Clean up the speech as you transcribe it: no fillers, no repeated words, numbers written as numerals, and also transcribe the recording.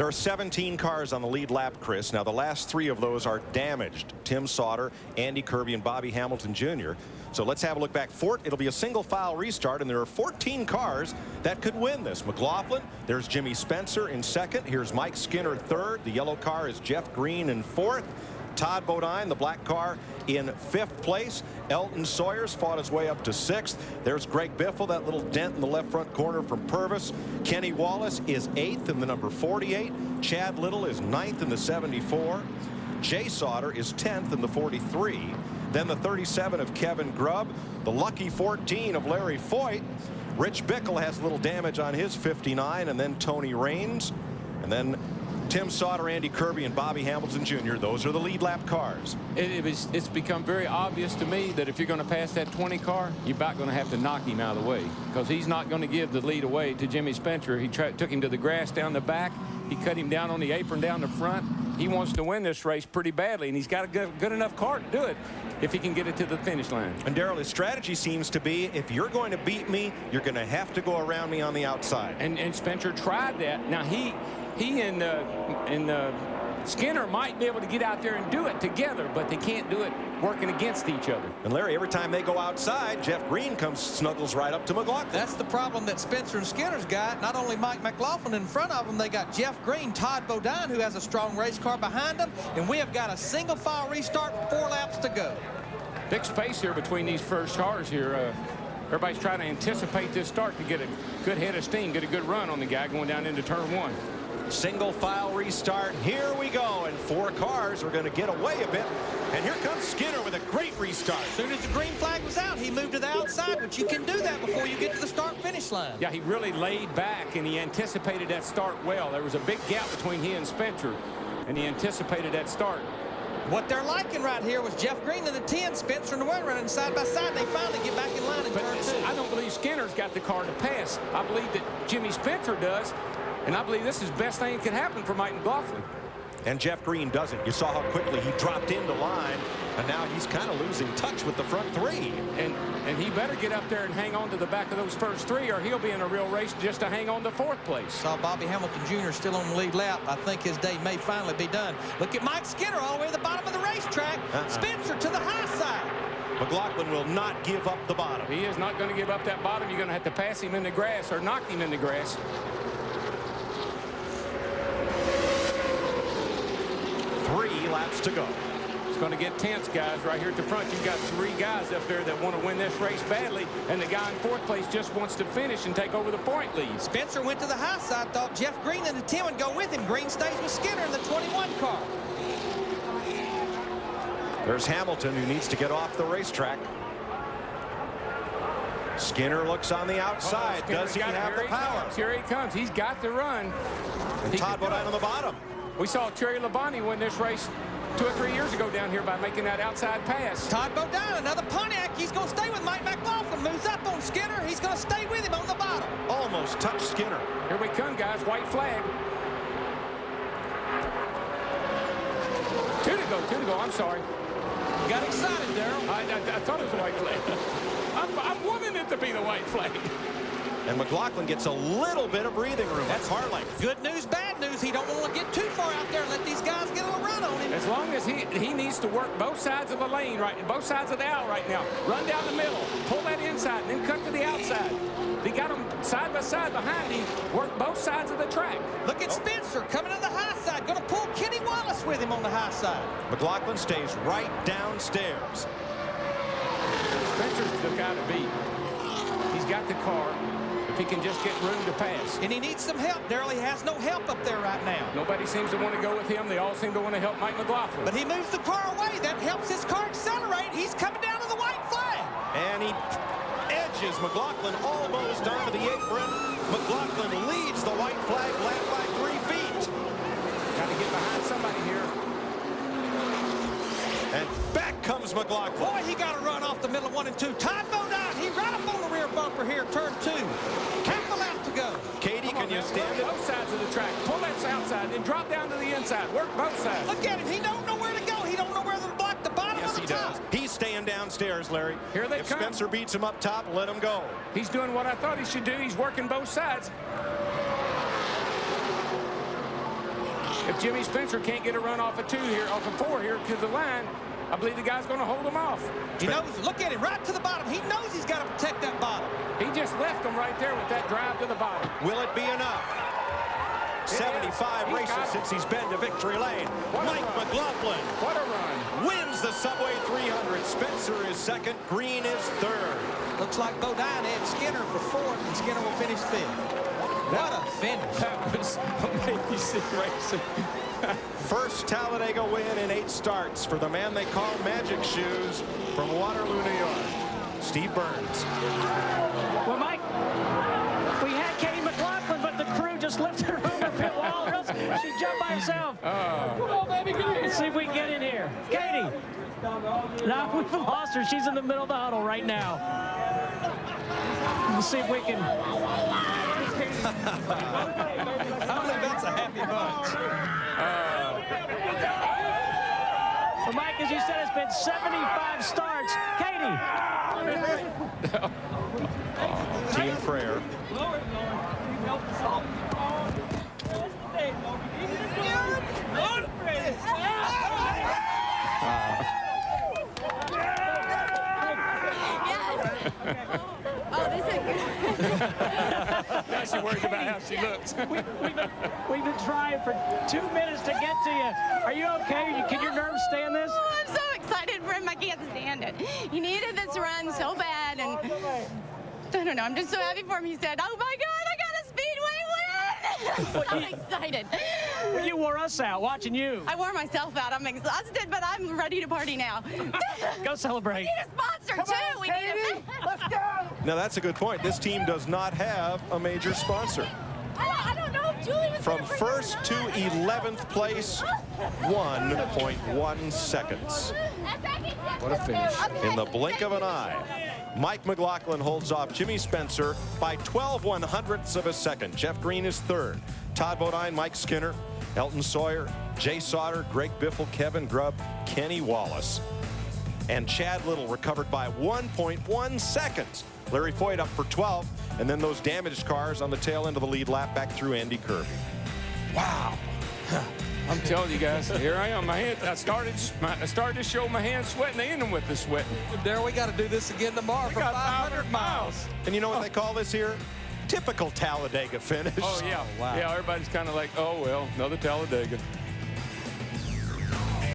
There are 17 cars on the lead lap, Chris. Now, the last 3 of those are damaged. Tim Sauter, Andy Kirby, and Bobby Hamilton Jr. So let's have a look back. It'll be a single file restart, and there are 14 cars that could win this. McLaughlin, there's Jimmy Spencer in second. Here's Mike Skinner third. The yellow car is Jeff Green in fourth. Todd Bodine, the black car, in 5th place. Elton Sawyers fought his way up to 6th. There's Greg Biffle, that little dent in the left front corner from Purvis. Kenny Wallace is 8th in the number 48. Chad Little is 9th in the 74. Jay Sauter is 10th in the 43. Then the 37 of Kevin Grubb. The lucky 14 of Larry Foyt. Rich Bickle has a little damage on his 59. And then Tony Raines. And then Tim Sauter, Andy Kirby, and Bobby Hamilton Jr. Those are the lead lap cars. It's become very obvious to me that if you're going to pass that 20 car, you're about going to have to knock him out of the way, because he's not going to give the lead away to Jimmy Spencer. He took him to the grass down the back. He cut him down on the apron down the front. He wants to win this race pretty badly, and he's got a good enough car to do it if he can get it to the finish line. And Darrell, his strategy seems to be, if you're going to beat me, you're going to have to go around me on the outside. And Spencer tried that. Now he and Skinner might be able to get out there and do it together, but they can't do it working against each other. And Larry, every time they go outside, Jeff Green snuggles right up to McLaughlin. That's the problem that Spencer and Skinner's got. Not only Mike McLaughlin in front of them, they got Jeff Green, Todd Bodine, who has a strong race car behind them, and we have got a single file restart with 4 laps to go. Big space here between these first cars here. Everybody's trying to anticipate this start to get a good head of steam, get a good run on the guy going down into turn 1. Single file restart. Here we go. And 4 cars are going to get away a bit. And here comes Skinner with a great restart. As soon as the green flag was out, he moved to the outside, but you can do that before you get to the start-finish line. Yeah, he really laid back, and he anticipated that start well. There was a big gap between he and Spencer, and he anticipated that start. What they're liking right here was Jeff Green in the 10, Spencer in the 1 running side by side. They finally get back in line in turn 2. I don't believe Skinner's got the car to pass. I believe that Jimmy Spencer does. And I believe this is the best thing that could happen for Mike McLaughlin. And Jeff Green doesn't. You saw how quickly he dropped into line, and now he's kind of losing touch with the front 3. And he better get up there and hang on to the back of those first 3, or he'll be in a real race just to hang on to 4th place. Saw Bobby Hamilton Jr. still on the lead lap. I think his day may finally be done. Look at Mike Skinner all the way to the bottom of the racetrack. Spencer to the high side. McLaughlin will not give up the bottom. He is not going to give up that bottom. You're going to have to pass him in the grass or knock him in the grass. 3 laps to go. It's going to get tense, guys. Right here at the front, you've got 3 guys up there that want to win this race badly, and the guy in 4th place just wants to finish and take over the point lead. Spencer went to the high side, thought Jeff Green in the 10 would go with him. Green stays with Skinner in the 21 car. There's Hamilton, who needs to get off the racetrack. Skinner looks on the outside. Does he have the power? Here he comes. He's got the run. And Todd Bodine on the bottom. We saw Terry Labonte win this race 2 or 3 years ago down here by making that outside pass. Todd Bodine, another Pontiac. He's going to stay with Mike McLaughlin. Moves up on Skinner. He's going to stay with him on the bottom. Almost touched Skinner. Here we come, guys. White flag. 2 to go. 2 to go. I'm sorry. Got excited, Darrell. I thought it was a white flag. I'm wanting it to be the white flag. And McLaughlin gets a little bit of breathing room. That's Harling. Good news, bad news. He don't want to get too far out there and let these guys get a little run on him. As long as he needs to work both sides of the lane, right, both sides of the aisle right now. Run down the middle, pull that inside, and then cut to the outside. They got them side by side behind him. Work both sides of the track. Look at Spencer coming to the high side. Going to pull Kenny Wallace with him on the high side. McLaughlin stays right downstairs. Spencer's the guy to beat. He's got the car. If he can just get room to pass. And he needs some help, Darrell. He has no help up there right now. Nobody seems to want to go with him. They all seem to want to help Mike McLaughlin. But he moves the car away. That helps his car accelerate. He's coming down to the white flag. And he edges McLaughlin almost onto the apron. McLaughlin leads the white flag lap by 3 feet. Got to get behind somebody here. And back comes McLaughlin. Boy, he got to run off the middle of 1 and 2. Todd Bodine, he right up on the rear bumper here, turn 2. Half a lap to go. Katie, can you stand it? Both sides of the track. Pull that outside, then drop down to the inside. Work both sides. Look at him. He don't know where to go. He don't know where to block the bottom Yes, of the top. he does. He's staying downstairs, Larry. Here they if come. Spencer beats him up top, let him go. He's doing what I thought he should do. He's working both sides. If Jimmy Spencer can't get a run off of 2 here, off of 4 here to the line, I believe the guy's going to hold him off. He knows. Look at him right to the bottom. He knows he's got to protect that bottom. He just left him right there with that drive to the bottom. Will it be enough? 75 races since he's been to victory lane. Mike McLaughlin. What a run. Wins the Subway 300. Spencer is second. Green is third. Looks like Bodine had Skinner for fourth, and Skinner will finish fifth. What a finish. That was amazing racing. First Talladega win in 8 starts for the man they call Magic Shoes from Waterloo, New York, Steve Burns. Well, Mike, we had Katie McLaughlin, but the crew just lifted her over pit wall. She jumped by herself. Come on, baby, get in here. Let's see if we can get in here. Katie. Now we've lost her. She's in the middle of the huddle right now. We'll see if we can. I believe that's a happy bunch. Well, Mike, as you said, it's been 75 starts. Katie. Team prayer. Oh, this is good. Now she's worried about how she looks. We've been trying for 2 minutes to get to you. Are you okay? Can your nerves stand this? Oh, I'm so excited for him. I can't stand it. He needed this run so bad, and I don't know. I'm just so happy for him. He said, "Oh my God, I got a Speedway win!" I'm so excited. Well, you wore us out watching you. I wore myself out. I'm exhausted, but I'm ready to party now. Go celebrate. We need a sponsor too. We need a. Let's go. Now that's a good point. This team does not have a major sponsor. I don't know if Julie was From gonna bring first her to on. 11th place, 1.1 seconds. What a finish. In the blink of an eye, Mike McLaughlin holds off Jimmy Spencer by 12/100ths of a second. Jeff Green is third. Todd Bodine, Mike Skinner, Elton Sawyer, Jay Sauter, Greg Biffle, Kevin Grubb, Kenny Wallace, and Chad Little recovered by 1.1 seconds. Larry Foyt up for 12th, and then those damaged cars on the tail end of the lead lap back through Andy Kirby. Wow. I'm telling you guys, here I am. My hand, I started to show my hands sweating. They end them with the sweating. Darryl, we got to do this again tomorrow for 500 miles. And you know what they call this here? Typical Talladega finish. Oh, yeah. wow. Yeah, everybody's kind of like, oh, well, another Talladega.